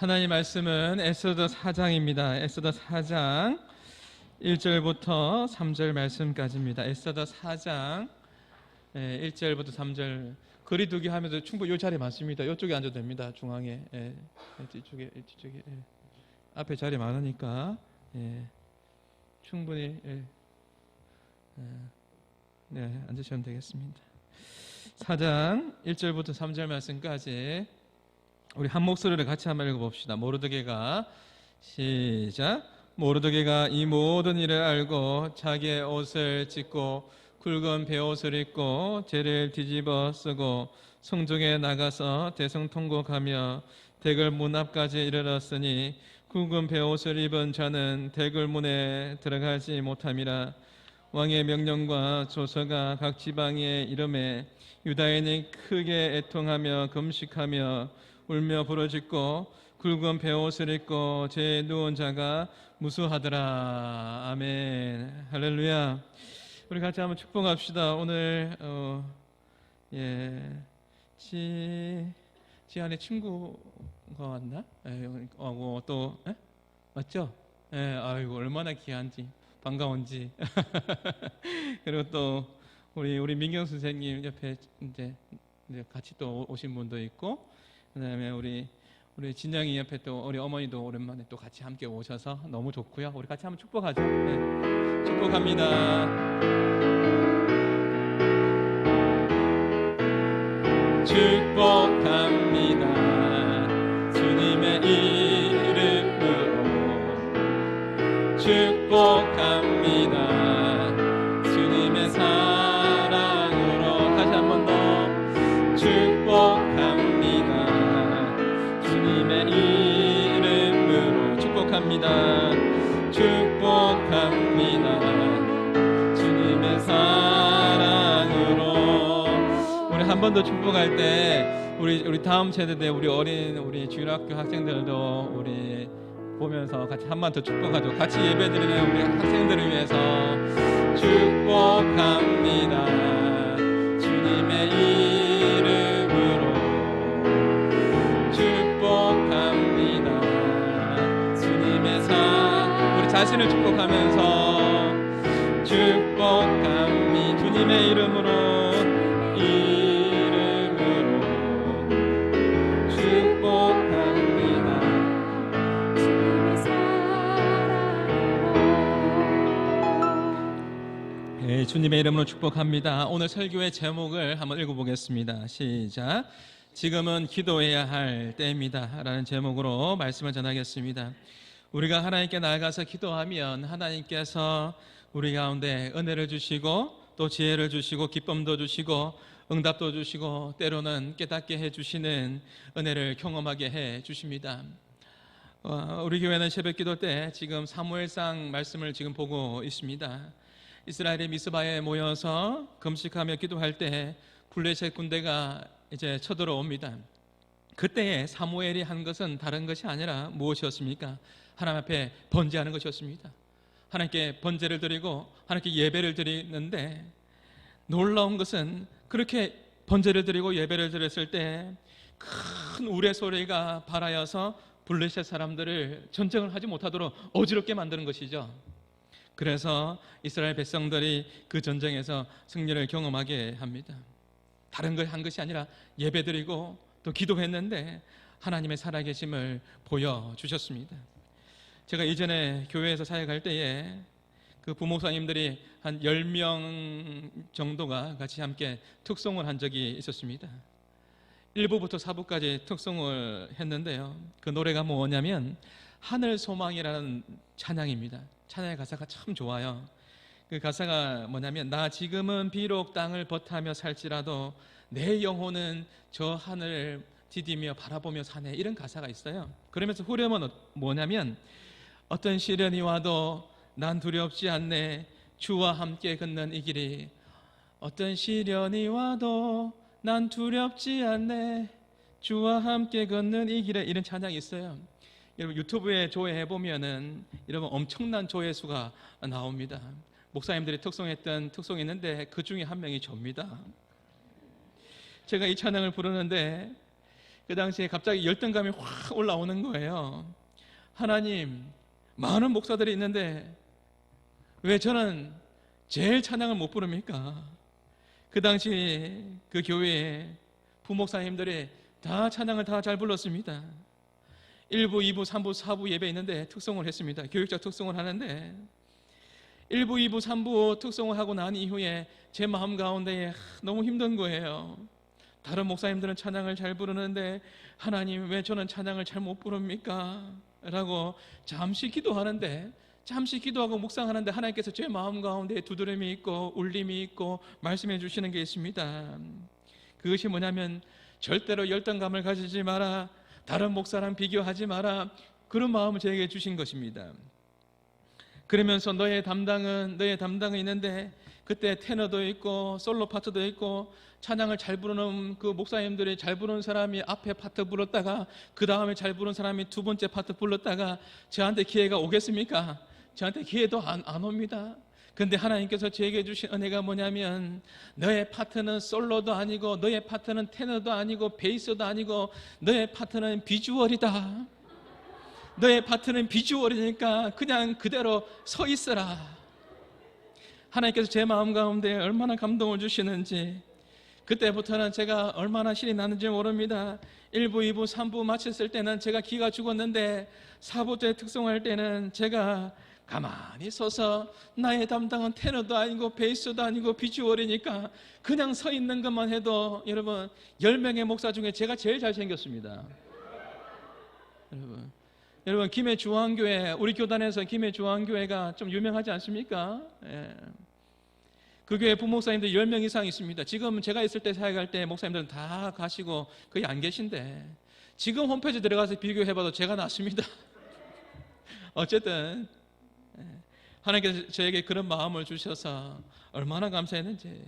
하나님 말씀은 에스더 4장입니다. 에스더 4장 1절부터 3절 말씀까지입니다. 에스더 4장 1절부터 3절 거리두기 하면서 충분히 이 자리에 많습니다. 이쪽에 앉아도 됩니다. 중앙에 이쪽에 앞에 자리 많으니까 충분히 앉으시면 되겠습니다. 4장 1절부터 3절 말씀까지 우리 한 목소리를 같이 한번 읽어봅시다. 모르드게가 시작. 모르드게가 이 모든 일을 알고 자기의 옷을 찢고 굵은 베옷을 입고 재를 뒤집어 쓰고 성중에 나가서 대성통곡하며 대궐 문 앞까지 이르렀으니 굵은 베옷을 입은 자는 대궐 문에 들어가지 못함이라. 왕의 명령과 조서가 각 지방에 이름에 유다인이 크게 애통하며 금식하며 울며 부르짖고 굵은 베옷을 입고 죄에 누운 자가 무수하더라. 아멘. 할렐루야. 우리 같이 한번 축복합시다. 오늘 지 안에 친구가 왔나? 또 맞죠? 아이고 얼마나 귀한지 반가운지. 그리고 또 우리 민경 선생님 옆에 이제 같이 또 오신 분도 있고, 그다음에 우리 진영이 옆에 또 우리 어머니도 오랜만에 또 같이 함께 오셔서 너무 좋고요. 우리 같이 한번 축복하죠. 축복합니다. 축복합니다. 주님의 이름으로 축복합니다. 주님의 사랑으로 다시 한 번 더 축복합니다. 주님의 이름으로 축복합니다. 축복합니다. 주님의 사랑으로. 우리 한 번 더 축복할 때 우리 다음 세대대 우리 주일학교 학생들도 우리 보면서 같이 한 번 더 축복하죠. 같이 예배드리는 우리 학생들을 위해서 축복합니다. 주님의 이름으로 축복합니다. 주님의 우리 자신을 축복하면서 축복합니다. 주님의 이름으로 축복합니다. 주님의 이름으로 축복합니다. 오늘 설교의 제목을 한번 읽어보겠습니다. 시작. 지금은 기도해야 할 때입니다 라는 제목으로 말씀을 전하겠습니다. 우리가 하나님께 나아가서 기도하면 하나님께서 우리 가운데 은혜를 주시고 또 지혜를 주시고 기쁨도 주시고 응답도 주시고 때로는 깨닫게 해주시는 은혜를 경험하게 해주십니다. 우리 교회는 새벽기도 때 지금 사무엘상 말씀을 지금 보고 있습니다. 이스라엘의 미스바에 모여서 금식하며 기도할 때 블레셋 군대가 이제 쳐들어옵니다. 그때에 사무엘이 한 것은 다른 것이 아니라 무엇이었습니까? 하나님 앞에 번제하는 것이었습니다. 하나님께 번제를 드리고 하나님께 예배를 드리는데, 놀라운 것은 그렇게 번제를 드리고 예배를 드렸을 때 큰 우레소리가 발하여서 블레셋 사람들을 전쟁을 하지 못하도록 어지럽게 만드는 것이죠. 그래서 이스라엘 백성들이 그 전쟁에서 승리를 경험하게 합니다. 다른 걸 한 것이 아니라 예배드리고 또 기도했는데 하나님의 살아계심을 보여주셨습니다. 제가 이전에 교회에서 사역할 때에 그 부목사님들이 한 10명 정도가 같이 함께 특송을 한 적이 있었습니다. 1부부터 4부까지 특송을 했는데요, 그 노래가 뭐냐면 하늘소망이라는 찬양입니다. 찬양의 가사가 참 좋아요. 그 가사가 뭐냐면, 나 지금은 비록 땅을 버타며 살지라도 내 영혼은 저 하늘을 디디며 바라보며 사네, 이런 가사가 있어요. 그러면서 후렴은 뭐냐면, 어떤 시련이 와도 난 두렵지 않네, 주와 함께 걷는 이 길이. 어떤 시련이 와도 난 두렵지 않네, 주와 함께 걷는 이 길에, 이런 찬양이 있어요. 여러분 유튜브에 조회해보면은 여러분 엄청난 조회수가 나옵니다. 목사님들이 특송했던 특송이 있는데 그 중에 한 명이 접니다. 제가 이 찬양을 부르는데 그 당시에 갑자기 열등감이 확 올라오는 거예요. 하나님, 많은 목사들이 있는데 왜 저는 제일 찬양을 못 부릅니까? 그 당시 그 교회에 부목사님들이 다 찬양을 다 잘 불렀습니다. 1부, 2부, 3부, 4부 예배 있는데 특송을 했습니다. 교육적 특송을 하는데 1부, 2부, 3부 특송을 하고 난 이후에 제 마음 가운데 너무 힘든 거예요. 다른 목사님들은 찬양을 잘 부르는데 하나님, 왜 저는 찬양을 잘 못 부릅니까? 라고 잠시 기도하는데, 잠시 기도하고 묵상하는데 하나님께서 제 마음 가운데 두드림이 있고 울림이 있고 말씀해 주시는 게 있습니다. 그것이 뭐냐면 절대로 열등감을 가지지 마라, 다른 목사랑 비교하지 마라, 그런 마음을 저에게 주신 것입니다. 그러면서 너의 담당은 있는데, 그때 테너도 있고 솔로 파트도 있고 찬양을 잘 부르는 그 목사님들이 잘 부르는 사람이 앞에 파트 불렀다가 그 다음에 잘 부르는 사람이 두 번째 파트 불렀다가 저한테 기회가 오겠습니까? 저한테 기회도 안 옵니다. 근데 하나님께서 저에게 주신 은혜가 뭐냐면 너의 파트는 솔로도 아니고 너의 파트는 테너도 아니고 베이스도 아니고 너의 파트는 비주얼이다. 너의 파트는 비주얼이니까 그냥 그대로 서 있어라. 하나님께서 제 마음 가운데 얼마나 감동을 주시는지, 그때부터는 제가 얼마나 신이 나는지 모릅니다. 1부, 2부, 3부 마쳤을 때는 제가 기가 죽었는데 4부 때 특송할 때는 제가 가만히 서서 나의 담당은 테너도 아니고 베이스도 아니고 비주얼이니까 그냥 서 있는 것만 해도 여러분 10명의 목사 중에 제가 제일 잘생겼습니다. 여러분 김해 중앙교회, 우리 교단에서 김해 중앙교회가 좀 유명하지 않습니까? 예. 그 교회 부목사님들 10명 이상 있습니다. 지금 제가 있을 때 사역할 때 목사님들은 다 가시고 거의 안 계신데 지금 홈페이지 들어가서 비교해봐도 제가 낫습니다. 어쨌든 하나님께서 저에게 그런 마음을 주셔서 얼마나 감사했는지.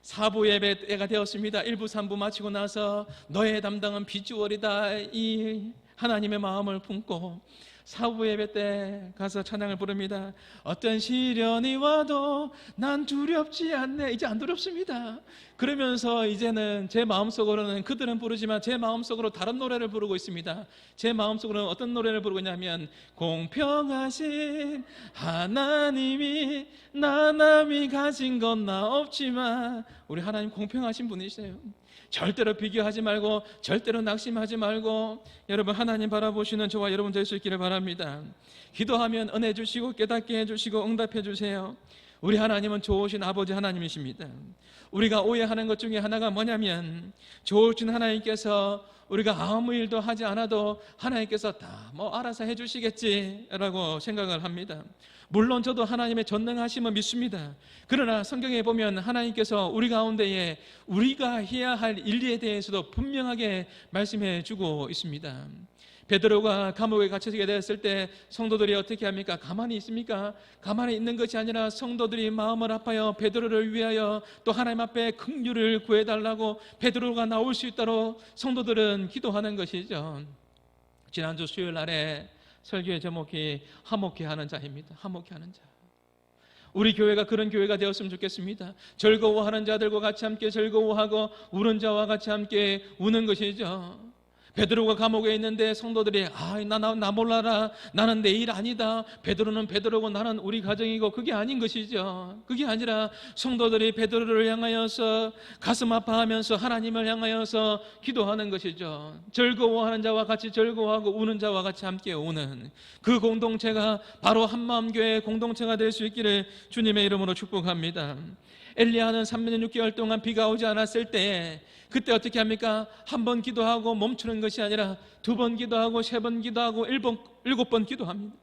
4부 예배 때가 되었습니다. 1부, 3부 마치고 나서 너의 담당은 비주얼이다, 이 하나님의 마음을 품고 4부 예배 때 가서 찬양을 부릅니다. 어떤 시련이 와도 난 두렵지 않네. 이제 안 두렵습니다. 그러면서 이제는 제 마음속으로는 그들은 부르지만 제 마음속으로 다른 노래를 부르고 있습니다. 제 마음속으로는 어떤 노래를 부르고 있냐면 공평하신 하나님이 나 남이 가진 건 나 없지만, 우리 하나님 공평하신 분이세요. 절대로 비교하지 말고 절대로 낙심하지 말고 여러분 하나님 바라보시는 저와 여러분 될 수 있기를 바랍니다. 기도하면 은혜 주시고 깨닫게 해주시고 응답해 주세요. 우리 하나님은 좋으신 아버지 하나님이십니다. 우리가 오해하는 것 중에 하나가 뭐냐면 좋으신 하나님께서 우리가 아무 일도 하지 않아도 하나님께서 다 알아서 해주시겠지라고 생각을 합니다. 물론 저도 하나님의 전능하심을 믿습니다. 그러나 성경에 보면 하나님께서 우리 가운데에 우리가 해야 할 일에 대해서도 분명하게 말씀해 주고 있습니다. 베드로가 감옥에 갇히게 되었을 때 성도들이 어떻게 합니까? 가만히 있습니까? 가만히 있는 것이 아니라 성도들이 마음을 아파요 베드로를 위하여 또 하나님 앞에 긍휼을 구해달라고 베드로가 나올 수 있도록 성도들은 기도하는 것이죠. 지난주 수요일 날에 설교의 제목이 화목해 하는 자입니다. 화목해 하는 자. 우리 교회가 그런 교회가 되었으면 좋겠습니다. 즐거워하는 자들과 같이 함께 즐거워하고 우는 자와 같이 함께 우는 것이죠. 베드로가 감옥에 있는데 성도들이 나 몰라라, 나는 내 일 아니다, 베드로는 베드로고 나는 우리 가정이고, 그게 아닌 것이죠. 그게 아니라 성도들이 베드로를 향하여서 가슴 아파하면서 하나님을 향하여서 기도하는 것이죠. 즐거워하는 자와 같이 즐거워하고 우는 자와 같이 함께 우는 그 공동체가 바로 한마음교회의 공동체가 될 수 있기를 주님의 이름으로 축복합니다. 엘리야는 3년 6개월 동안 비가 오지 않았을 때 그때 어떻게 합니까? 한 번 기도하고 멈추는 것이 아니라 2번 기도하고 3번 기도하고 7번 기도합니다.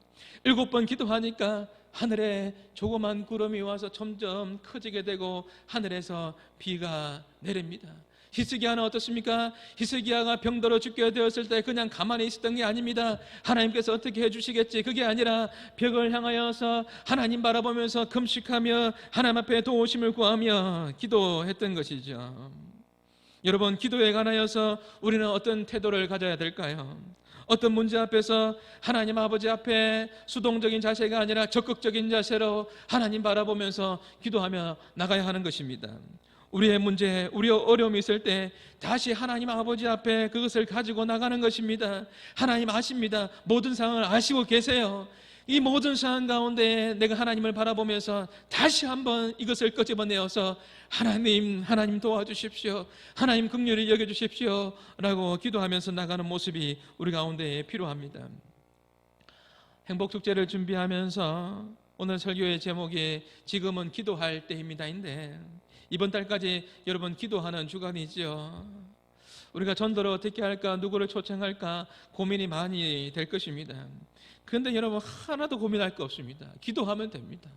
7번 기도하니까 하늘에 조그만 구름이 와서 점점 커지게 되고 하늘에서 비가 내립니다. 히스기야는 어떻습니까? 히스기야가 병들어 죽게 되었을 때 그냥 가만히 있었던 게 아닙니다. 하나님께서 어떻게 해주시겠지, 그게 아니라 벽을 향하여서 하나님 바라보면서 금식하며 하나님 앞에 도우심을 구하며 기도했던 것이죠. 여러분, 기도에 관하여서 우리는 어떤 태도를 가져야 될까요? 어떤 문제 앞에서 하나님 아버지 앞에 수동적인 자세가 아니라 적극적인 자세로 하나님 바라보면서 기도하며 나가야 하는 것입니다. 우리의 문제, 우리의 어려움이 있을 때 다시 하나님 아버지 앞에 그것을 가지고 나가는 것입니다. 하나님 아십니다. 모든 상황을 아시고 계세요. 이 모든 상황 가운데 내가 하나님을 바라보면서 다시 한번 이것을 끄집어내어서 하나님 도와주십시오. 하나님 긍휼히 여겨주십시오. 라고 기도하면서 나가는 모습이 우리 가운데 필요합니다. 행복축제를 준비하면서 오늘 설교의 제목이 지금은 기도할 때입니다인데, 이번 달까지 여러분 기도하는 주간이죠. 우리가 전도를 어떻게 할까, 누구를 초청할까 고민이 많이 될 것입니다. 그런데 여러분 하나도 고민할 거 없습니다. 기도하면 됩니다.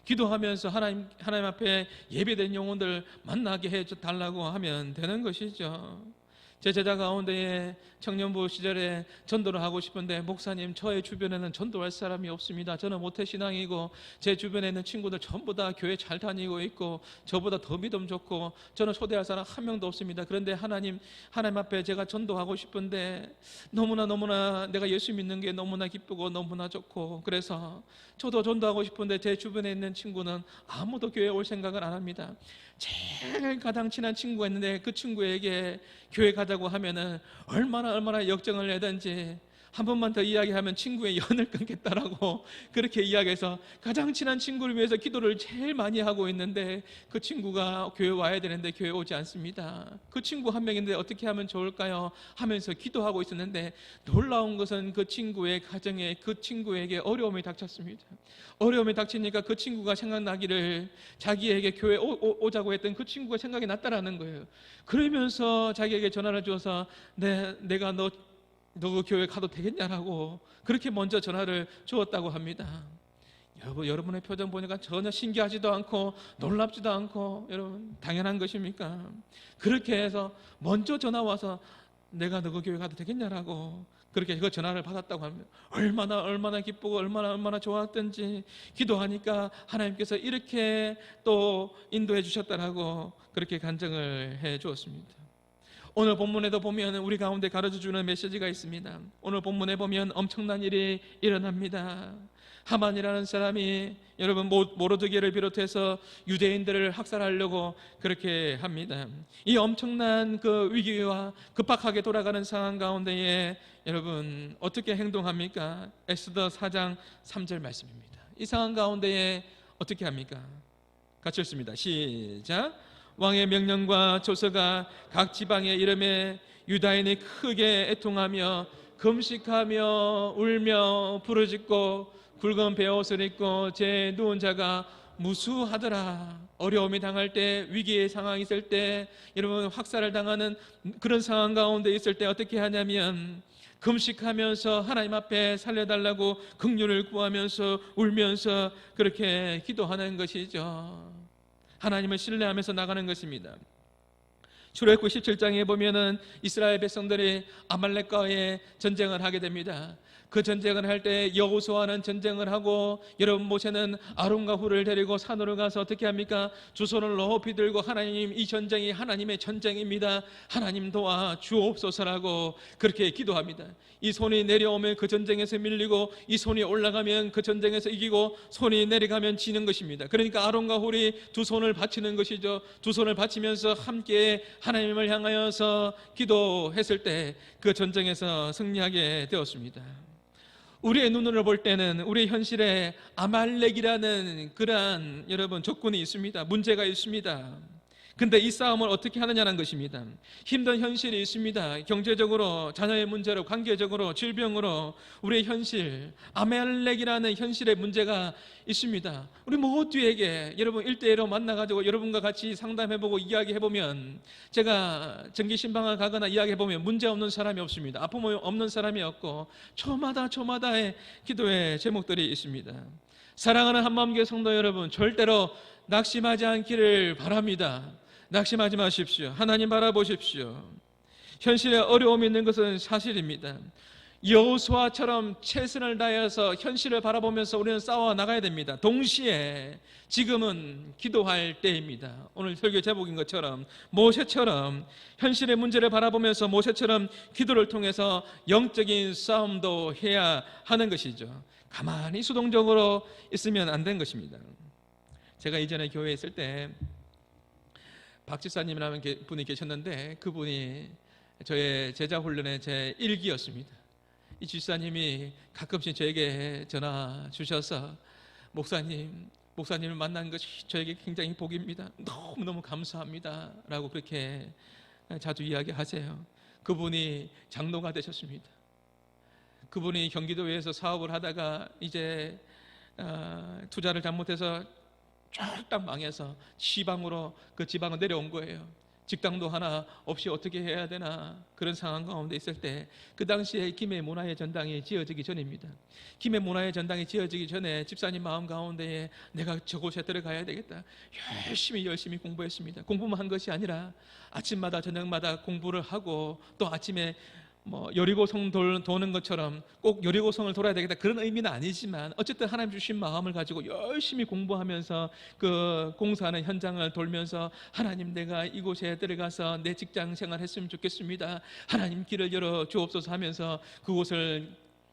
기도하면서 하나님 앞에 예배된 영혼들 만나게 해달라고 하면 되는 것이죠. 제 제자 가운데에 청년부 시절에 전도를 하고 싶은데, 목사님 저의 주변에는 전도할 사람이 없습니다. 저는 모태신앙이고 제 주변에 있는 친구들 전부 다 교회 잘 다니고 있고 저보다 더 믿음 좋고 저는 초대할 사람 한 명도 없습니다. 그런데 하나님 앞에 제가 전도하고 싶은데 너무나 내가 예수 믿는 게 너무나 기쁘고 너무나 좋고, 그래서 저도 전도하고 싶은데 제 주변에 있는 친구는 아무도 교회에 올 생각을 안 합니다. 제일 가장 친한 친구가 있는데 그 친구에게 교회 가자고 하면은 얼마나 역정을 내든지 한 번만 더 이야기하면 친구의 연을 끊겠다라고 그렇게 이야기해서 가장 친한 친구를 위해서 기도를 제일 많이 하고 있는데, 그 친구가 교회 와야 되는데 교회 오지 않습니다. 그 친구 한 명인데 어떻게 하면 좋을까요? 하면서 기도하고 있었는데, 놀라운 것은 그 친구의 가정에 그 친구에게 어려움이 닥쳤습니다. 어려움이 닥치니까 그 친구가 생각나기를, 자기에게 교회 오자고 했던 그 친구가 생각이 났다라는 거예요. 그러면서 자기에게 전화를 줘서 내가 너 그 교회 가도 되겠냐라고 그렇게 먼저 전화를 주었다고 합니다. 여러분의 표정 보니까 전혀 신기하지도 않고 놀랍지도 않고, 여러분 당연한 것입니까? 그렇게 해서 먼저 전화 와서 내가 너 그 교회 가도 되겠냐라고 그렇게 그 전화를 받았다고 합니다. 얼마나 기쁘고 얼마나 좋았던지, 기도하니까 하나님께서 이렇게 또 인도해 주셨다라고 그렇게 간증을 해 주었습니다. 오늘 본문에도 보면 우리 가운데 가르쳐주는 메시지가 있습니다. 오늘 본문에 보면 엄청난 일이 일어납니다. 하만이라는 사람이 여러분 모르드게를 비롯해서 유대인들을 학살하려고 그렇게 합니다. 이 엄청난 그 위기와 급박하게 돌아가는 상황 가운데에 여러분 어떻게 행동합니까? 엑소더 4장 3절 말씀입니다. 이 상황 가운데에 어떻게 합니까? 같이 읽습니다. 시작. 왕의 명령과 조서가 각 지방에 이름에 유다인이 크게 애통하며 금식하며 울며 부르짖고 굵은 베옷을 입고 제 누운 자가 무수하더라. 어려움이 당할 때, 위기의 상황이 있을 때, 여러분 학살을 당하는 그런 상황 가운데 있을 때 어떻게 하냐면 금식하면서 하나님 앞에 살려달라고 긍휼을 구하면서 울면서 그렇게 기도하는 것이죠. 하나님을 신뢰하면서 나가는 것입니다. 출애굽기 17장에 보면은 이스라엘 백성들이 아말렉과의 전쟁을 하게 됩니다. 그 전쟁을 할 때 여호수아는 전쟁을 하고, 여러분 모세는 아론과 훌을 데리고 산으로 가서 어떻게 합니까? 두 손을 높이 들고 하나님, 이 전쟁이 하나님의 전쟁입니다. 하나님 도와 주옵소서라고 그렇게 기도합니다. 이 손이 내려오면 그 전쟁에서 밀리고, 이 손이 올라가면 그 전쟁에서 이기고, 손이 내려가면 지는 것입니다. 그러니까 아론과 훌이 두 손을 바치는 것이죠. 두 손을 바치면서 함께 하나님을 향하여서 기도했을 때 그 전쟁에서 승리하게 되었습니다. 우리의 눈으로 볼 때는 우리 현실에 아말렉이라는 그러한 여러분 조건이 있습니다. 문제가 있습니다. 근데 이 싸움을 어떻게 하느냐는 것입니다. 힘든 현실이 있습니다. 경제적으로, 자녀의 문제로, 관계적으로, 질병으로 우리의 현실, 아말렉이라는 현실의 문제가 있습니다. 우리 모두에게 여러분 1대1로 만나가지고 여러분과 같이 상담해보고 이야기해보면, 제가 정기신방을 가거나 이야기해보면 문제 없는 사람이 없습니다. 아픔 없는 사람이 없고, 초마다의 기도의 제목들이 있습니다. 사랑하는 한마음교회 성도 여러분, 절대로 낙심하지 않기를 바랍니다. 낙심하지 마십시오. 하나님 바라보십시오. 현실에 어려움이 있는 것은 사실입니다. 여호수아처럼 최선을 다해서 현실을 바라보면서 우리는 싸워 나가야 됩니다. 동시에 지금은 기도할 때입니다. 오늘 설교 제목인 것처럼 모세처럼 현실의 문제를 바라보면서 모세처럼 기도를 통해서 영적인 싸움도 해야 하는 것이죠. 가만히 수동적으로 있으면 안 되는 것입니다. 제가 이전에 교회에 있을 때 박 집사님이라는 분이 계셨는데 그분이 저의 제자 훈련의 제 1기였습니다. 이 집사님이 가끔씩 저에게 전화 주셔서 목사님을 만난 것이 저에게 굉장히 복입니다. 너무너무 감사합니다 라고 그렇게 자주 이야기하세요. 그분이 장로가 되셨습니다. 그분이 경기도에서 사업을 하다가 이제 투자를 잘못해서 쫄딱 망해서 지방으로 그 지방을 내려온 거예요. 직장도 하나 없이 어떻게 해야 되나 그런 상황 가운데 있을 때 그 당시에 김해 문화의 전당이 지어지기 전입니다. 김해 문화의 전당이 지어지기 전에 집사님 마음 가운데에 내가 저곳에 들어가야 되겠다. 열심히 공부했습니다. 공부만 한 것이 아니라 아침마다 저녁마다 공부를 하고 또 아침에 여리고성 도는 것처럼 꼭 여리고성을 돌아야 되겠다 그런 의미는 아니지만 어쨌든 하나님 주신 마음을 가지고 열심히 공부하면서 그 공사하는 현장을 돌면서 하나님 내가 이곳에 들어가서 내 직장 생활 했으면 좋겠습니다. 하나님 길을 열어 주옵소서 하면서 그곳을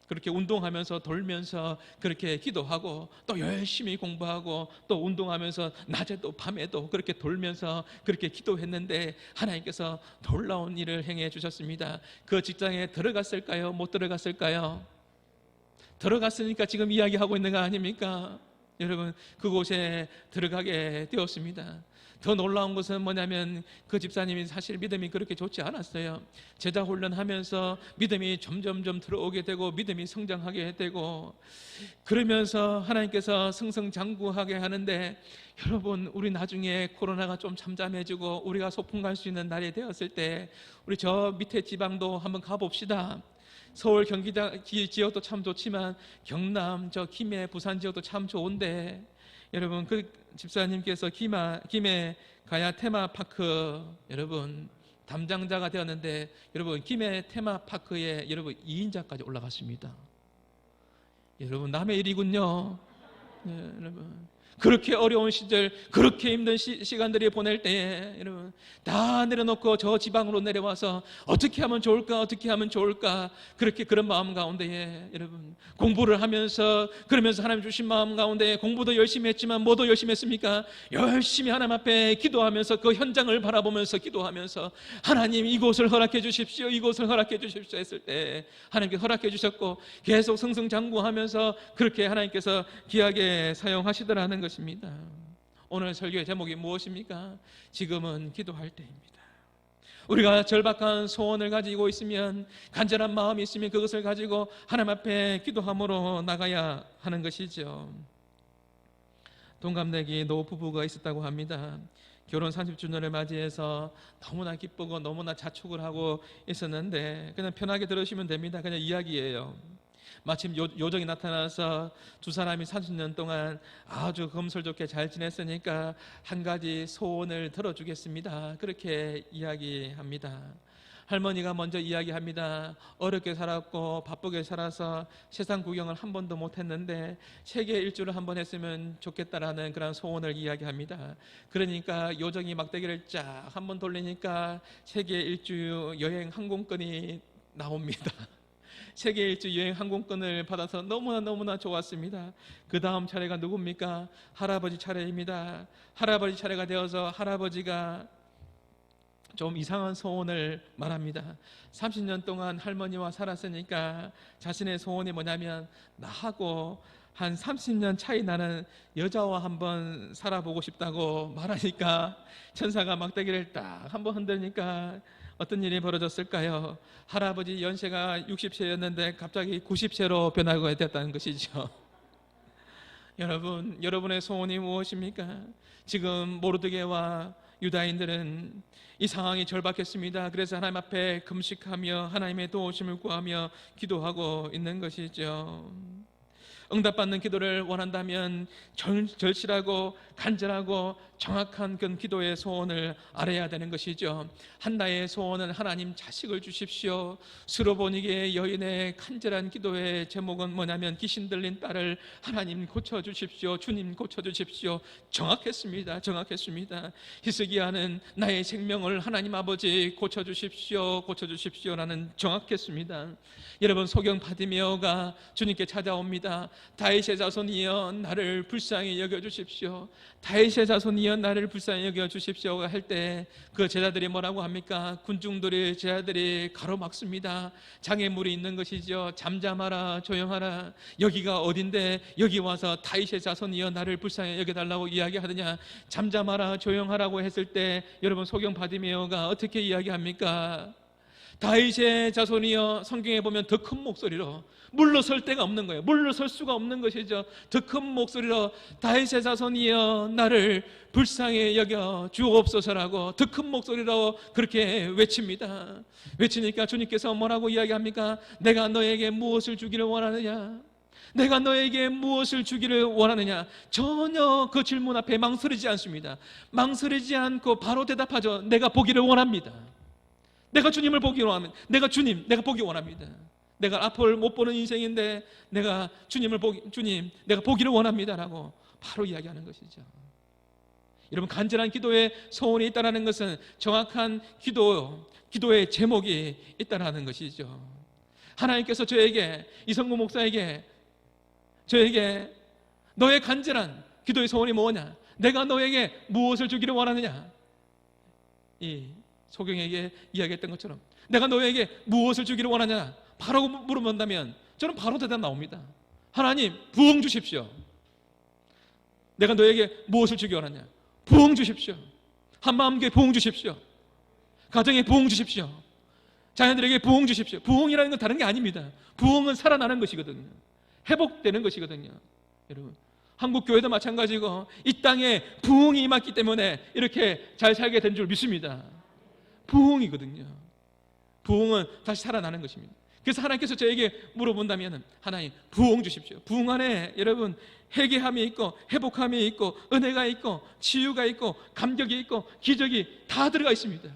그렇게 운동하면서 돌면서 그렇게 기도하고 또 열심히 공부하고 또 운동하면서 낮에도 밤에도 그렇게 돌면서 그렇게 기도했는데 하나님께서 놀라운 일을 행해 주셨습니다. 그 직장에 들어갔을까요? 못 들어갔을까요? 들어갔으니까 지금 이야기하고 있는 거 아닙니까? 여러분 그곳에 들어가게 되었습니다. 더 놀라운 것은 뭐냐면 그 집사님이 사실 믿음이 그렇게 좋지 않았어요. 제자 훈련하면서 믿음이 점점점 들어오게 되고 믿음이 성장하게 되고 그러면서 하나님께서 승승장구하게 하는데 여러분 우리 나중에 코로나가 좀 잠잠해지고 우리가 소풍 갈 수 있는 날이 되었을 때 우리 저 밑에 지방도 한번 가봅시다. 서울 경기 지역도 참 좋지만 경남 저 김해 부산 지역도 참 좋은데 여러분 그 집사님께서 김해 가야 테마파크 여러분 담당자가 되었는데 여러분 김해 테마파크에 여러분 2인자까지 올라갔습니다. 여러분 남의 일이군요. 네, 여러분 그렇게 어려운 시절 그렇게 힘든 시간들이 보낼 때에 여러분 다 내려놓고 저 지방으로 내려와서 어떻게 하면 좋을까 그렇게 그런 마음 가운데에 여러분 공부를 하면서 그러면서 하나님 주신 마음 가운데 공부도 열심히 했지만 뭐도 열심히 했습니까? 열심히 하나님 앞에 기도하면서 그 현장을 바라보면서 기도하면서 하나님 이곳을 허락해 주십시오 했을 때 하나님께 허락해 주셨고 계속 승승장구하면서 그렇게 하나님께서 귀하게 사용하시더라는 것입니다. 오늘 설교의 제목이 무엇입니까? 지금은 기도할 때입니다. 우리가 절박한 소원을 가지고 있으면 간절한 마음이 있으면 그것을 가지고 하나님 앞에 기도함으로 나가야 하는 것이죠. 동갑내기 노부부가 있었다고 합니다. 결혼 30주년을 맞이해서 너무나 기쁘고 너무나 자축을 하고 있었는데 그냥 편하게 들으시면 됩니다. 그냥 이야기예요. 마침 요정이 나타나서 두 사람이 30년 동안 아주 금슬좋게 잘 지냈으니까 한 가지 소원을 들어주겠습니다. 그렇게 이야기합니다. 할머니가 먼저 이야기합니다. 어렵게 살았고 바쁘게 살아서 세상 구경을 한 번도 못했는데 세계 일주를 한 번 했으면 좋겠다라는 그런 소원을 이야기합니다. 그러니까 요정이 막대기를 쫙 한 번 돌리니까 세계 일주 여행 항공권이 나옵니다. 세계 일주 여행 항공권을 받아서 너무나 좋았습니다. 그 다음 차례가 누굽니까? 할아버지 차례입니다. 할아버지 차례가 되어서 할아버지가 좀 이상한 소원을 말합니다. 30년 동안 할머니와 살았으니까 자신의 소원이 뭐냐면 나하고 한 30년 차이 나는 여자와 한번 살아보고 싶다고 말하니까 천사가 막대기를 딱 한번 흔들니까 어떤 일이 벌어졌을까요? 할아버지 연세가 60세였는데 갑자기 90세로 변하고 됐다는 것이죠. 여러분의 소원이 무엇입니까? 지금 모르드게와 유다인들은 이 상황이 절박했습니다. 그래서 하나님 앞에 금식하며 하나님의 도우심을 구하며 기도하고 있는 것이죠. 응답받는 기도를 원한다면 절실하고 간절하고 정확한 그 기도의 소원을 알아야 되는 것이죠. 한나의 소원은 하나님 자식을 주십시오. 스로보니게 여인의 간절한 기도의 제목은 뭐냐면 귀신 들린 딸을 하나님 고쳐주십시오. 주님 고쳐주십시오. 정확했습니다. 히스기야는 나의 생명을 하나님 아버지 고쳐주십시오라는 정확했습니다. 여러분 소경 바디메오가 주님께 찾아옵니다. 다윗의 자손이여 나를 불쌍히 여겨주십시오. 다윗의 자손이여 자손이여 나를 불쌍히 여겨 주십시오 할 때 그 제자들이 뭐라고 합니까? 군중들이 제자들이 가로막습니다. 장애물이 있는 것이죠. 잠잠하라, 조용하라. 여기가 어딘데 여기 와서 다윗의 자손이여 나를 불쌍히 여겨달라고 이야기하느냐. 잠잠하라, 조용하라고 했을 때 여러분 소경 바디메오가 어떻게 이야기합니까? 다윗의 자손이여, 성경에 보면 더 큰 목소리로, 물러설 데가 없는 거예요. 물러설 수가 없는 것이죠. 더 큰 목소리로 다윗의 자손이여 나를 불쌍히 여겨 주옵소서라고 더 큰 목소리로 그렇게 외칩니다. 외치니까 주님께서 뭐라고 이야기합니까? 내가 너에게 무엇을 주기를 원하느냐? 내가 너에게 무엇을 주기를 원하느냐? 전혀 그 질문 앞에 망설이지 않습니다. 망설이지 않고 바로 대답하죠. 내가 보기를 원합니다. 내가 주님을 보기를 원합니다. 내가 보기 원합니다. 내가 앞을 못 보는 인생인데 내가 주님, 내가 보기를 원합니다라고 바로 이야기하는 것이죠. 여러분, 간절한 기도에 소원이 있다는 것은 정확한 기도의 제목이 있다는 것이죠. 하나님께서 저에게, 이성구 목사에게, 저에게 너의 간절한 기도의 소원이 뭐냐? 내가 너에게 무엇을 주기를 원하느냐? 이 소경에게 이야기했던 것처럼 내가 너에게 무엇을 주기를 원하냐? 바로 물어본다면 저는 바로 대답 나옵니다. 하나님, 부흥 주십시오. 내가 너에게 무엇을 주기 원하냐? 부흥 주십시오. 한마음교회 부흥 주십시오. 가정에 부흥 주십시오. 자녀들에게 부흥 주십시오. 부흥이라는 건 다른 게 아닙니다. 부흥은 살아나는 것이거든요. 회복되는 것이거든요. 여러분, 한국 교회도 마찬가지고 이 땅에 부흥이 임했기 때문에 이렇게 잘 살게 된 줄 믿습니다. 부흥이거든요. 부흥은 다시 살아나는 것입니다. 그래서 하나님께서 저에게 물어본다면 하나님, 부흥 주십시오. 부흥 안에 여러분 회개함이 있고 회복함이 있고 은혜가 있고 치유가 있고 감격이 있고 기적이 다 들어가 있습니다.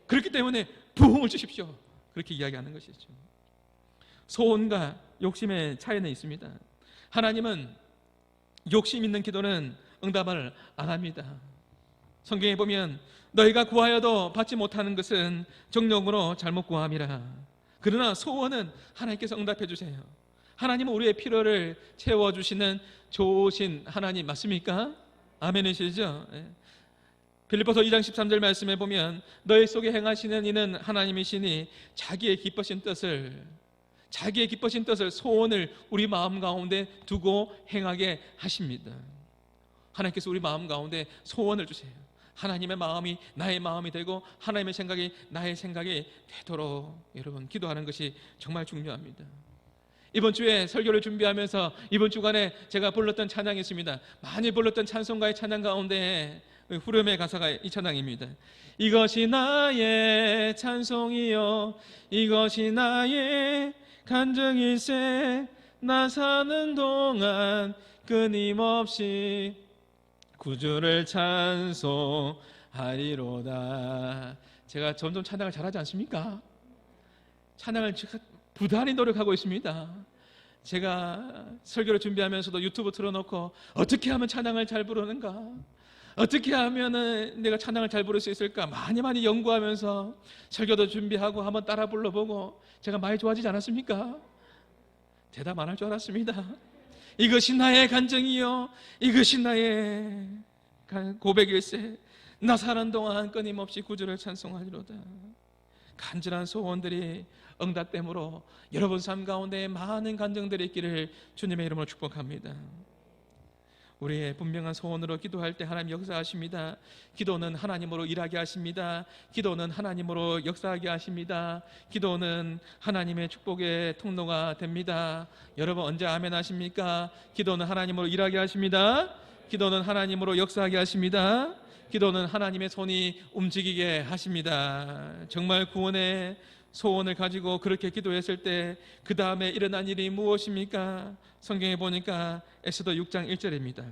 그렇기 때문에 부흥을 주십시오. 그렇게 이야기하는 것이죠. 소원과 욕심의 차이는 있습니다. 하나님은 욕심 있는 기도는 응답을 안 합니다. 성경에 보면 너희가 구하여도 받지 못하는 것은 정욕으로 잘못 구함이라. 그러나 소원은 하나님께서 응답해 주세요. 하나님은 우리의 필요를 채워주시는 좋으신 하나님 맞습니까? 아멘이시죠? 빌립보서 2장 13절 말씀에 보면 너희 속에 행하시는 이는 하나님이시니 자기의 기쁘신 뜻을 소원을 우리 마음 가운데 두고 행하게 하십니다. 하나님께서 우리 마음 가운데 소원을 주세요. 하나님의 마음이 나의 마음이 되고 하나님의 생각이 나의 생각이 되도록 여러분 기도하는 것이 정말 중요합니다. 이번 주에 설교를 준비하면서 이번 주간에 제가 불렀던 찬양이 있습니다. 많이 불렀던 찬송가의 찬양 가운데 후렴의 가사가 이 찬양입니다. 이것이 나의 찬송이요 이것이 나의 간증일세 나 사는 동안 끊임없이 구주를 찬송하리로다. 제가 점점 찬양을 잘하지 않습니까? 찬양을 부단히 노력하고 있습니다. 제가 설교를 준비하면서도 유튜브 틀어놓고 어떻게 하면 찬양을 잘 부르는가, 어떻게 하면 내가 찬양을 잘 부를 수 있을까 많이 연구하면서 설교도 준비하고 한번 따라 불러보고 제가 많이 좋아지지 않았습니까? 대답 안 할 줄 알았습니다. 이것이 나의 간증이요 이것이 나의 고백일세 나 사는 동안 끊임없이 구주를 찬송하리로다. 간절한 소원들이 응답됨으로 여러분 삶 가운데 많은 간증들이 있기를 주님의 이름으로 축복합니다. 우리의 분명한 소원으로 기도할 때 하나님 역사하십니다. 기도는 하나님으로 일하게 하십니다. 기도는 하나님으로 역사하게 하십니다. 기도는 하나님의 축복의 통로가 됩니다. 여러분 언제 아멘 하십니까? 기도는 하나님으로 일하게 하십니다. 기도는 하나님으로 역사하게 하십니다. 기도는 하나님의 손이 움직이게 하십니다. 정말 구원의 소원을 가지고 그렇게 기도했을 때 그 다음에 일어난 일이 무엇입니까? 성경에 보니까 에스더 6장 1절입니다.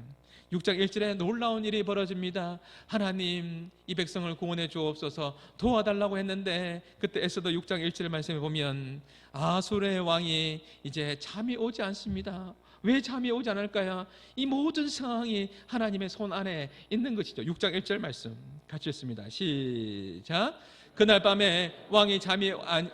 6장 1절에 놀라운 일이 벌어집니다. 하나님 이 백성을 구원해 주옵소서 도와달라고 했는데 그때 에스더 6장 1절 말씀에 보면 아수르의 왕이 이제 잠이 오지 않습니다. 왜 잠이 오지 않을까요? 이 모든 상황이 하나님의 손 안에 있는 것이죠. 6장 1절 말씀 같이 읽습니다. 시작. 그날 밤에 왕이 잠이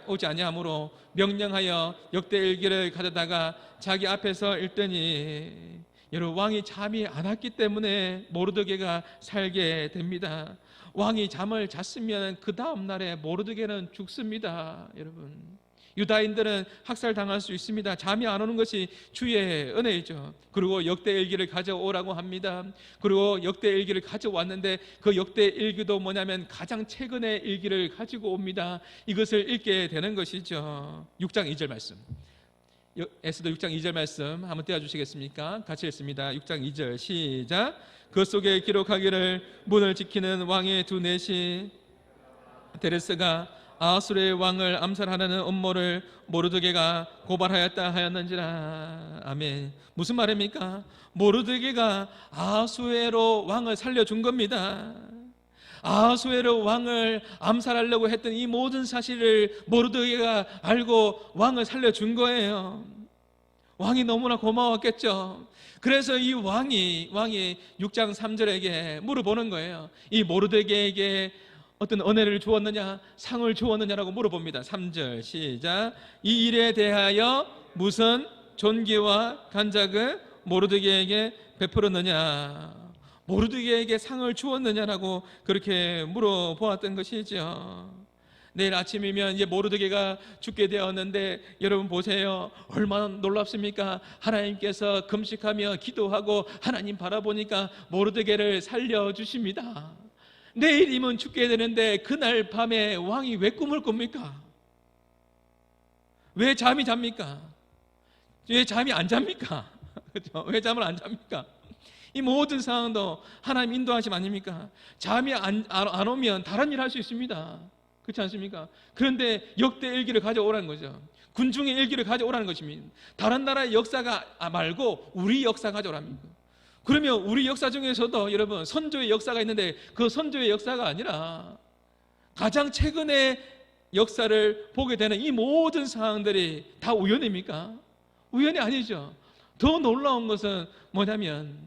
오지 아니하므로 명령하여 역대 일기를 가져다가 자기 앞에서 읽더니 여러분, 왕이 잠이 안 왔기 때문에 모르드게가 살게 됩니다. 왕이 잠을 잤으면 그 다음 날에 모르드게는 죽습니다. 여러분, 유다인들은 학살당할 수 있습니다. 잠이 안 오는 것이 주의 은혜이죠. 그리고 역대일기를 가져오라고 합니다. 그리고 역대일기를 가져왔는데 그 역대일기도 뭐냐면 가장 최근의 일기를 가지고 옵니다. 이것을 읽게 되는 것이죠. 6장 2절 말씀, 에스더 6장 2절 말씀 한번 떼어주시겠습니까? 같이 읽습니다. 6장 2절 시작. 그 속에 기록하기를 문을 지키는 왕의 두 내시 데레스가 아수르의 왕을 암살하는 음모를 모르드게가 고발하였다 하였는지라. 아멘. 무슨 말입니까? 모르드게가 아수에로 왕을 살려준 겁니다. 아수에로 왕을 암살하려고 했던 이 모든 사실을 모르드게가 알고 왕을 살려준 거예요. 왕이 너무나 고마웠겠죠. 그래서 이 왕이 6장 3절에게 물어보는 거예요. 이 모르드게에게 어떤 은혜를 주었느냐, 상을 주었느냐라고 물어봅니다. 3절 시작. 이 일에 대하여 무슨 존귀와 간작을 모르드게에게 베풀었느냐, 모르드게에게 상을 주었느냐라고 그렇게 물어보았던 것이죠. 내일 아침이면 이제 모르드게가 죽게 되었는데 여러분 보세요. 얼마나 놀랍습니까? 하나님께서 금식하며 기도하고 하나님 바라보니까 모르드게를 살려주십니다. 내일이면 죽게 되는데 그날 밤에 왕이 왜 꿈을 꿉니까? 왜 잠이 잡니까? 왜 잠이 안 잡니까? 그렇죠? 왜 잠을 안 잡니까? 이 모든 상황도 하나님 인도하심 아닙니까? 잠이 안 오면 다른 일 할 수 있습니다. 그렇지 않습니까? 그런데 역대 일기를 가져오라는 거죠. 군중의 일기를 가져오라는 것입니다. 다른 나라의 역사가 말고 우리 역사 가져오랍니다. 그러면 우리 역사 중에서도 여러분 선조의 역사가 있는데 그 선조의 역사가 아니라 가장 최근의 역사를 보게 되는 이 모든 상황들이 다 우연입니까? 우연이 아니죠. 더 놀라운 것은 뭐냐면,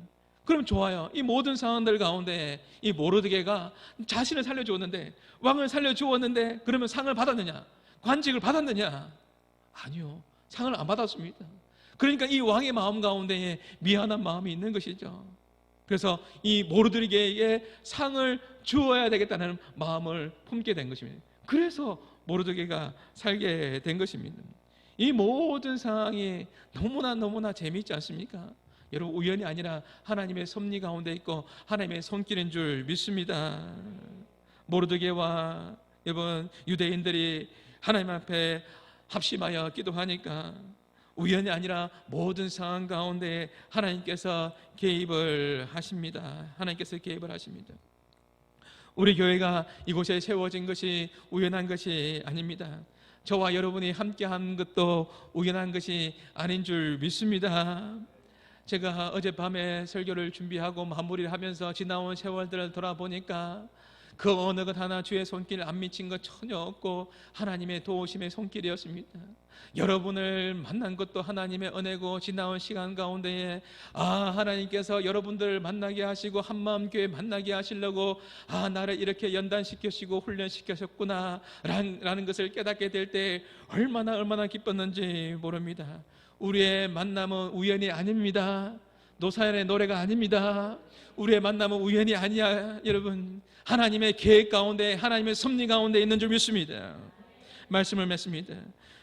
그럼 좋아요. 이 모든 상황들 가운데 이 모르드게가 자신을 살려주었는데, 왕을 살려주었는데, 그러면 상을 받았느냐? 관직을 받았느냐? 아니요. 상을 안 받았습니다. 그러니까 이 왕의 마음 가운데에 미안한 마음이 있는 것이죠. 그래서 이 모르드게에게 상을 주어야 되겠다는 마음을 품게 된 것입니다. 그래서 모르드게가 살게 된 것입니다. 이 모든 상황이 너무나 재미있지 않습니까? 여러분, 우연이 아니라 하나님의 섭리 가운데 있고 하나님의 손길인 줄 믿습니다. 모르드게와 여러분 유대인들이 하나님 앞에 합심하여 기도하니까 우연이 아니라 모든 상황 가운데 하나님께서 개입을 하십니다. 하나님께서 개입을 하십니다. 우리 교회가 이곳에 세워진 것이 우연한 것이 아닙니다. 저와 여러분이 함께한 것도 우연한 것이 아닌 줄 믿습니다. 제가 어젯밤에 설교를 준비하고 마무리를 하면서 지나온 세월들을 돌아보니까 그 어느 것 하나 주의 손길 안 미친 것 전혀 없고 하나님의 도우심의 손길이었습니다. 여러분을 만난 것도 하나님의 은혜고 지나온 시간 가운데에 하나님께서 여러분들을 만나게 하시고 한마음 교회 만나게 하시려고 나를 이렇게 연단시키시고 훈련시키셨구나 라는 것을 깨닫게 될 때 얼마나 기뻤는지 모릅니다. 우리의 만남은 우연이 아닙니다. 노사연의 노래가 아닙니다. 우리의 만남은 우연이 아니야. 여러분, 하나님의 계획 가운데 하나님의 섭리 가운데 있는 줄 믿습니다. 말씀을 맺습니다.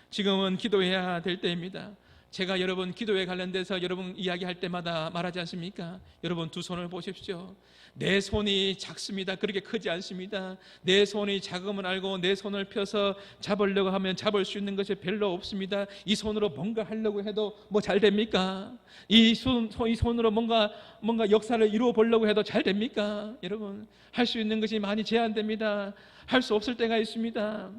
지금은 기도해야 될 때입니다. 제가 여러분 기도에 관련돼서 여러분 이야기할 때마다 말하지 않습니까? 여러분 두 손을 보십시오. 내 손이 작습니다. 그렇게 크지 않습니다. 내 손이 작음을 알고 내 손을 펴서 잡으려고 하면 잡을 수 있는 것이 별로 없습니다. 이 손으로 뭔가 하려고 해도 뭐 잘 됩니까? 이 손으로 뭔가 역사를 이루어 보려고 해도 잘 됩니까? 여러분, 할 수 있는 것이 많이 제한됩니다. 할 수 없을 때가 있습니다.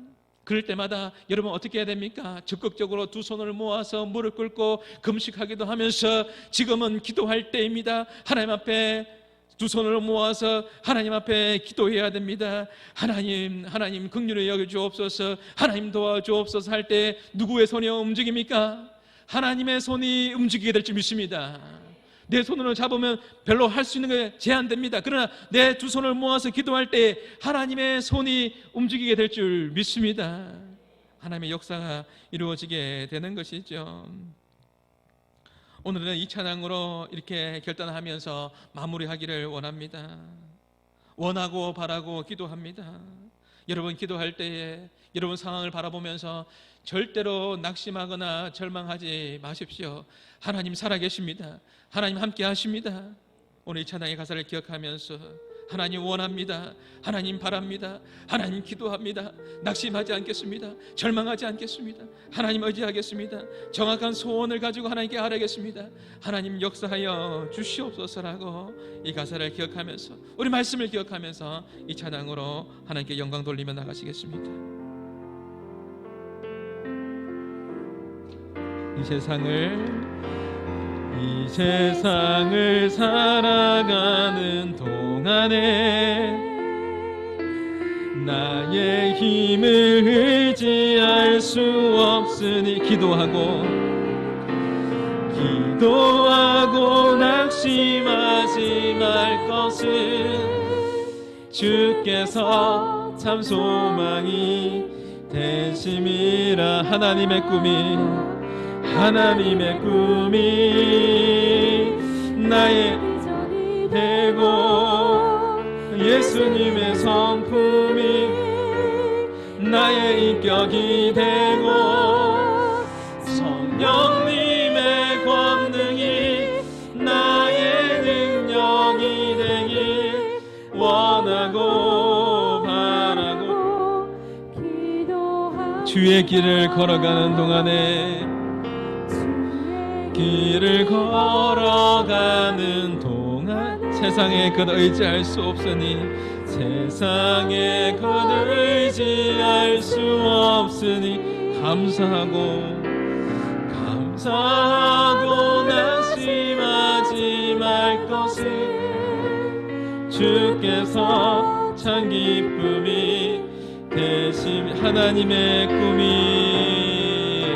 그럴 때마다 여러분 어떻게 해야 됩니까? 적극적으로 두 손을 모아서 무릎 꿇고 금식하기도 하면서 지금은 기도할 때입니다. 하나님 앞에 두 손을 모아서 하나님 앞에 기도해야 됩니다. 하나님 긍휼히 여겨 주옵소서, 하나님 도와주옵소서 할 때 누구의 손이 움직입니까? 하나님의 손이 움직이게 될 줄 믿습니다. 내 손으로 잡으면 별로 할 수 있는 게 제한됩니다. 그러나 내 두 손을 모아서 기도할 때 하나님의 손이 움직이게 될 줄 믿습니다. 하나님의 역사가 이루어지게 되는 것이죠. 오늘은 이 찬양으로 이렇게 결단하면서 마무리하기를 원합니다. 원하고 바라고 기도합니다. 여러분 기도할 때에 여러분 상황을 바라보면서 절대로 낙심하거나 절망하지 마십시오. 하나님 살아계십니다. 하나님 함께 하십니다. 오늘 이 찬양의 가사를 기억하면서 하나님 원합니다. 하나님 바랍니다. 하나님 기도합니다. 낙심하지 않겠습니다. 절망하지 않겠습니다. 하나님 의지하겠습니다. 정확한 소원을 가지고 하나님께 아뢰겠습니다. 하나님 역사하여 주시옵소서라고 이 가사를 기억하면서 우리 말씀을 기억하면서 이 찬양으로 하나님께 영광 돌리며 나가시겠습니다. 이 세상을 살아가는 동안에 나의 힘을 의지할 수 없으니 기도하고 낙심하지 말 것은 주께서 참 소망이 되심이라. 하나님의 꿈이 나의 되고 예수님의 성품이 나의 인격이 되고 성령님의 권능이 나의 능력이 되길 원하고 바라고 주의 길을 걸어가는 동안에 세상에 곧 의지할 수 없으니 감사하고 낙심하지 말 것은 주께서 참 기쁨이 되심. 하나님의 꿈이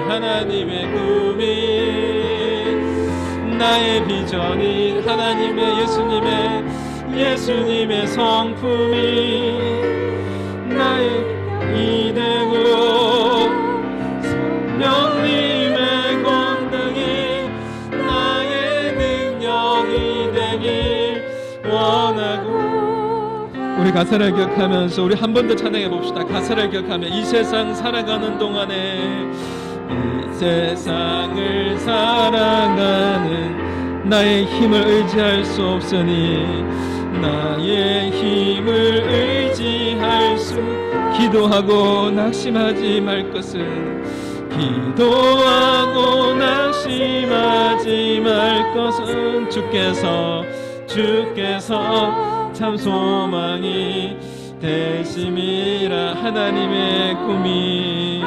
나의 비전이 하나님의 예수님의 성품이 나의 이되고 성령님의 권능이 나의 능력이 되길 원하고. 우리 가사를 기억하면서 우리 한 번 더 찬양해 봅시다. 가사를 기억하며 이 세상 살아가는 동안에 이 세상을 살아가는 나의 힘을 의지할 수 없으니 나의 힘을 의지할 수 기도하고 낙심하지 말 것은 주께서 참 소망이 되심이라. 하나님의 꿈이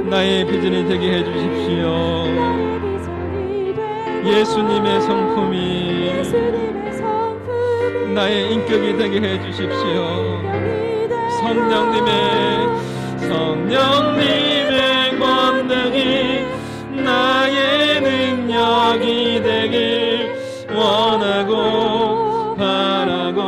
나의 비전이 되게 해주십시오. 예수님의 성품이 나의 인격이 되게 해주십시오. 성령님의 권능이 나의 능력이 되길 원하고 바라고.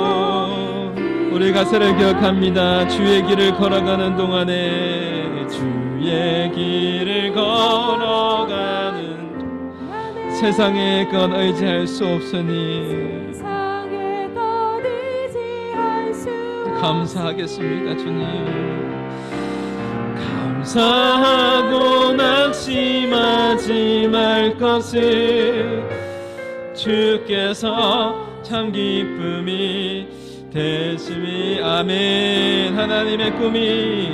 우리 가사를 기억합니다. 주의 길을 걸어가는 동안에 주의 길을 걸어가는 세상의 것 의지할 수 없으니 감사하겠습니다. 주님 감사하고 낙심하지 말 것을 주께서 참 기쁨이 되심이. 아멘. 하나님의 꿈이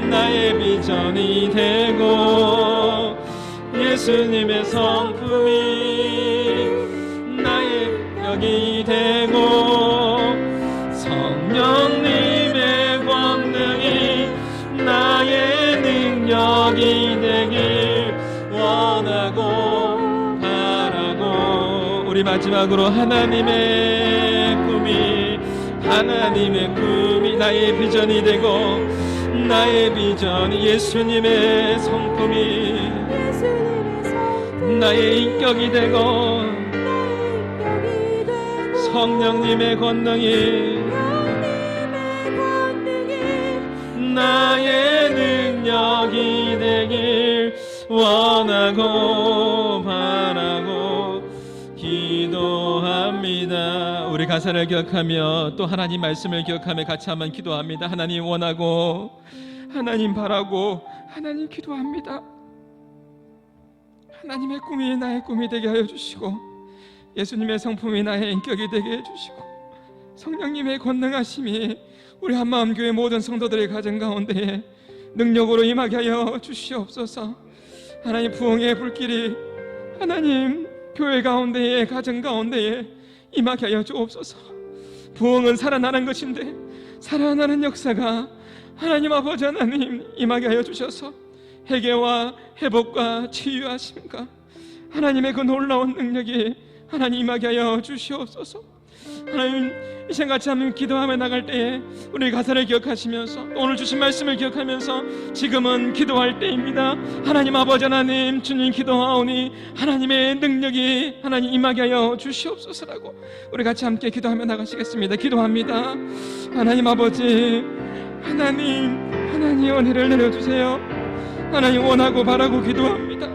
나의 비전이 되고 예수님의 성품이 나의 역이 되고 성령님의 권능이 나의 능력이 되길 원하고 바라고. 우리 마지막으로 하나님의 꿈이 나의 비전이 되고 나의 비전이 예수님의 성품이 나의 인격이 되고 성령님의 권능이 나의 능력이 되길 원하고 바라고 기도합니다. 우리 가사를 기억하며 또 하나님 말씀을 기억하며 같이 한번 기도합니다. 하나님 원하고, 하나님 바라고, 하나님 기도합니다. 하나님의 꿈이 나의 꿈이 되게 하여 주시고, 예수님의 성품이 나의 인격이 되게 해주시고, 성령님의 권능하심이 우리 한마음교회 모든 성도들의 가정 가운데에 능력으로 임하게 하여 주시옵소서. 하나님 부흥의 불길이 하나님 교회 가운데에, 가정 가운데에 임하게 하여 주옵소서. 부흥은 살아나는 것인데 살아나는 역사가 하나님 아버지 하나님 임하게 하여 주셔서 회개와 회복과 치유하심과 하나님의 그 놀라운 능력이 하나님 임하게 하여 주시옵소서. 하나님 이 시간 같이 한번 기도하며 나갈 때에 우리 가사를 기억하시면서 오늘 주신 말씀을 기억하면서 지금은 기도할 때입니다. 하나님 아버지 하나님, 주님 기도하오니 하나님의 능력이 하나님 임하게 하여 주시옵소서라고 우리 같이 함께 기도하며 나가시겠습니다. 기도합니다. 하나님 아버지 하나님 은혜를 내려주세요. 하나님 원하고 바라고 기도합니다.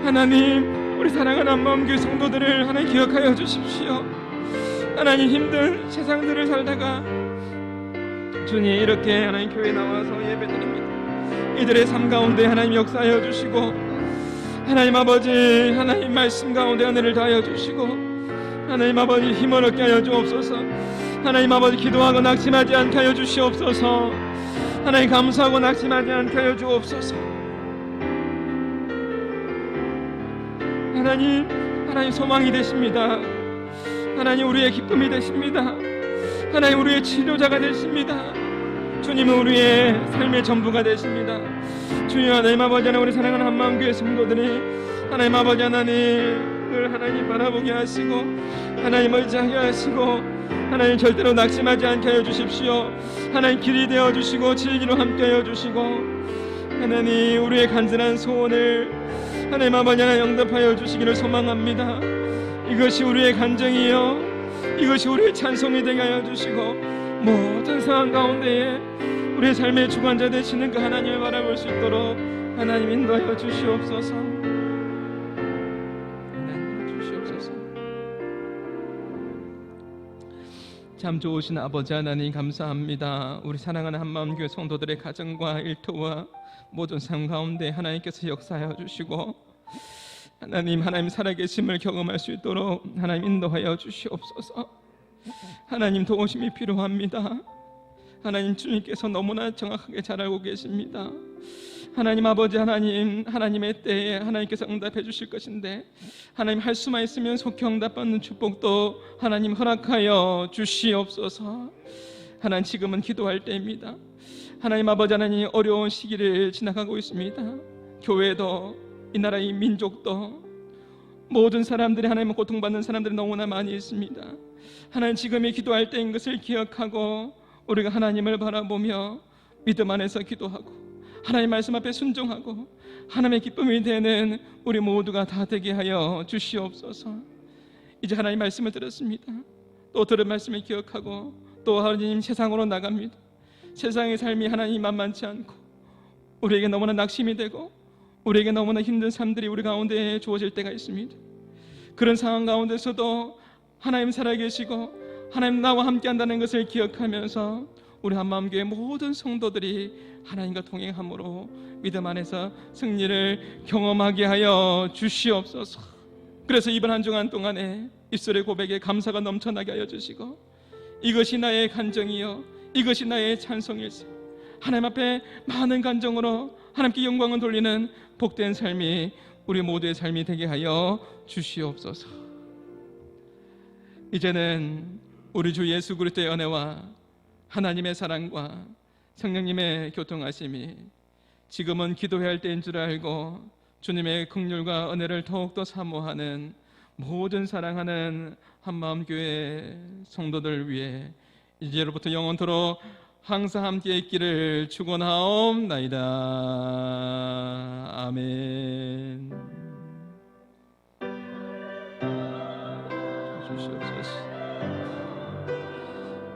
하나님 우리 사랑하는 한마음교회 성도들을 하나님 기억하여 주십시오. 하나님 힘든 세상들을 살다가 주님 이렇게 하나님 교회에 나와서 예배드립니다. 이들의 삶 가운데 하나님 역사하여 주시고, 하나님 아버지 하나님 말씀 가운데 은혜를 다하여 주시고, 하나님 아버지 힘을 얻게 하여 주옵소서. 하나님 아버지 기도하고 낙심하지 않게 하여 주시옵소서. 하나님 감사하고 낙심하지 않게 하여 주옵소서. 하나님 소망이 되십니다. 하나님 우리의 기쁨이 되십니다. 하나님 우리의 치료자가 되십니다. 주님은 우리의 삶의 전부가 되십니다. 주여 하나님 아버지 하나님, 우리 사랑하는 한마음교회 성도들이 하나님 아버지 하나님을 하나님 바라보게 하시고 하나님 의지하게 하시고 하나님 절대로 낙심하지 않게 하여 주십시오. 하나님 길이 되어 주시고 진리로 함께 하여 주시고 하나님 우리의 간절한 소원을 하나님 아버지 하나님 응답하여 주시기를 소망합니다. 이것이 우리의 간증이요, 이것이 우리의 찬송이 되게 하여 주시고 모든 상황 가운데에 우리의 삶의 주관자 되시는 그 하나님을 바라볼 수 있도록 하나님 인도하여 주시옵소서. 하나님 주시옵소서. 참 좋으신 아버지 하나님 감사합니다. 우리 사랑하는 한마음교회 성도들의 가정과 일터와 모든 삶 가운데 하나님께서 역사하여 주시고 하나님 살아계심을 경험할 수 있도록 하나님 인도하여 주시옵소서. 하나님 도우심이 필요합니다. 하나님 주님께서 너무나 정확하게 잘 알고 계십니다. 하나님 아버지 하나님, 하나님의 때에 하나님께서 응답해 주실 것인데 하나님 할 수만 있으면 속히 응답받는 축복도 하나님 허락하여 주시옵소서. 하나님 지금은 기도할 때입니다. 하나님 아버지 하나님 어려운 시기를 지나가고 있습니다. 교회도 이 나라의 민족도 모든 사람들이 하나님을 고통받는 사람들이 너무나 많이 있습니다. 하나님 지금이 기도할 때인 것을 기억하고 우리가 하나님을 바라보며 믿음 안에서 기도하고 하나님 말씀 앞에 순종하고 하나님의 기쁨이 되는 우리 모두가 다 되게 하여 주시옵소서. 이제 하나님 말씀을 들었습니다. 또 들은 말씀을 기억하고 또 하나님 세상으로 나갑니다. 세상의 삶이 하나님 만만치 않고 우리에게 너무나 낙심이 되고 우리에게 너무나 힘든 삶들이 우리 가운데 주어질 때가 있습니다. 그런 상황 가운데서도 하나님 살아계시고 하나님 나와 함께 한다는 것을 기억하면서 우리 한마음교회 모든 성도들이 하나님과 동행함으로 믿음 안에서 승리를 경험하게 하여 주시옵소서. 그래서 이번 한 주간 동안에 입술의 고백에 감사가 넘쳐나게 하여 주시고 이것이 나의 간정이요 이것이 나의 찬송일세. 하나님 앞에 많은 간정으로 하나님께 영광을 돌리는 복된 삶이 우리 모두의 삶이 되게 하여 주시옵소서. 이제는 우리 주 예수 그리스도의 은혜와 하나님의 사랑과 성령님의 교통하심이 지금은 기도해야 할 때인 줄 알고 주님의 긍휼과 은혜를 더욱더 사모하는 모든 사랑하는 한마음교회 성도들 위해 이제로부터 영원토록 항상 함께 있기를 축원하옵나이다. 아멘.